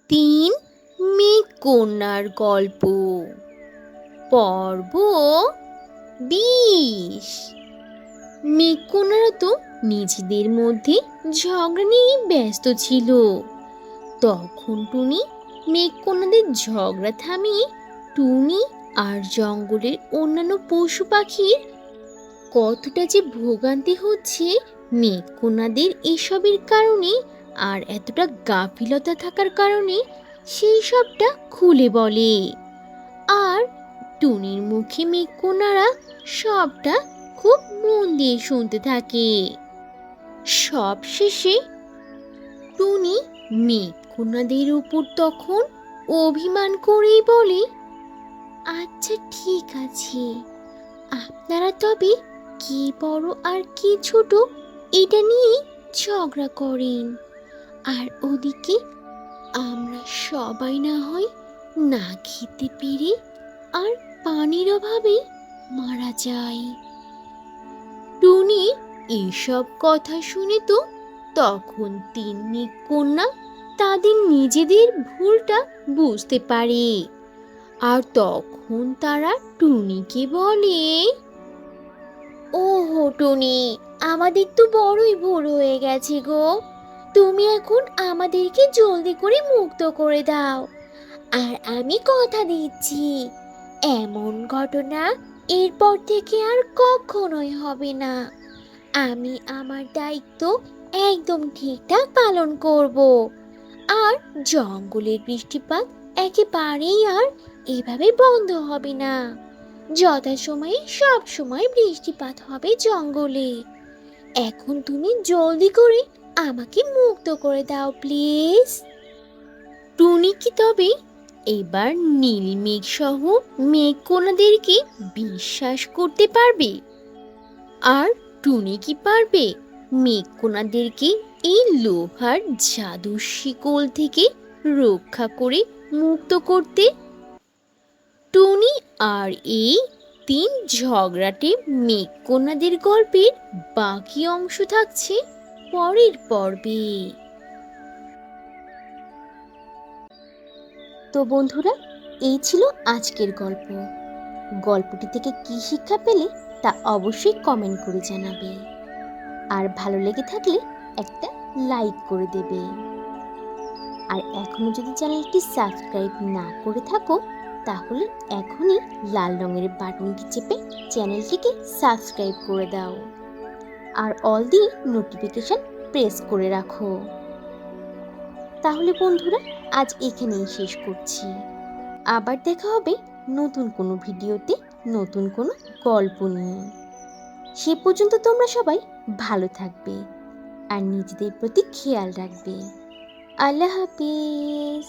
তিন মেঘকন্যার গল্প পর্ব ২০। মেঘকন্যারা তো নিজেদের মধ্যে ঝগড়া নিয়েই ব্যস্ত ছিল। তখন টুনি মেঘকন্যাদের ঝগড়া থামিয়ে টুনি আর জঙ্গলের অন্যান্য পশু পাখির কতটা যে ভোগান্তি হচ্ছে মেঘকন্যাদের এসবের কারণে আর এতটা গাফিলতা থাকার কারণে সেই সবটা খুলে বলে। আর টুনির মুখে মেঘকন্যারা সবটা খুব মন দিয়ে শুনতে থাকে। সব শেষে টুনি মেঘকন্যাদের উপর তখন অভিমান করেই বলে, আচ্ছা ঠিক আছে, আপনারা তবে কে বড় আর কে ছোট এটা নিয়েই ঝগড়া করেন, আর ওদিকে আমরা সবাই না হয় না খেতে পেরে আর পানির অভাবে মারা যাই। টুনি এসব কথা শুনে তো তখন তিন মেঘকন্যা তাদের নিজেদের ভুলটা বুঝতে পারে। আর তখন তারা টুনিকে বলে, ওহো টুনি, আমাদের তো বড়ই ভুল হয়ে গেছে গো। তুমি এখন আমাদেরকে জলদি করে মুক্ত করে দাও, আর আমি কথা দিচ্ছি এমন ঘটনা এরপর থেকে আর কখনোই হবে না। আমি আমার দায়িত্ব একদম ঠিকঠাক পালন করব, আর জঙ্গলের বৃষ্টিপাত একেবারেই আর এভাবে বন্ধ হবে না। যথাসময়ে সব সময় বৃষ্টিপাত হবে জঙ্গলে। এখন তুমি জলদি করে আমাকে মুক্ত করে দাও প্লিজ। টুনি কি তবে এবার নীল মেঘ সহ মেঘকন্যাদেরকে বিশ্বাস করতে পারবে? আর টুনি কি পারবে মেঘকন্যাদেরকে এই লোহার জাদুর শিকল থেকে রক্ষা করে মুক্ত করতে? টুনি আর এই তিন ঝগড়াটে মেঘকন্যাদের গল্পের বাকি অংশ থাকছে পরের পর্বে। তো বন্ধুরা, এই ছিল আজকের গল্প। গল্পটি থেকে কি শিক্ষা পেলে তা অবশ্যই কমেন্ট করে জানাবে, আর ভালো লেগে থাকলে একটা লাইক করে দেবে। আর এখনো যদি চ্যানেলটি সাবস্ক্রাইব না করে থাকো তাহলে এখনই লাল রঙের বাটনটি চেপে চ্যানেলটিকে সাবস্ক্রাইব করে দাও, আর অল দিয়ে নোটিফিকেশন প্রেস করে রাখো। তাহলে বন্ধুরা, আজ এখানেই শেষ করছি। আবার দেখা হবে নতুন কোনো ভিডিওতে, নতুন কোনো গল্প নিয়ে। সে পর্যন্ত তোমরা সবাই ভালো থাকবে আর নিজেদের প্রতি খেয়াল রাখবে। আল্লাহ হাফিজ।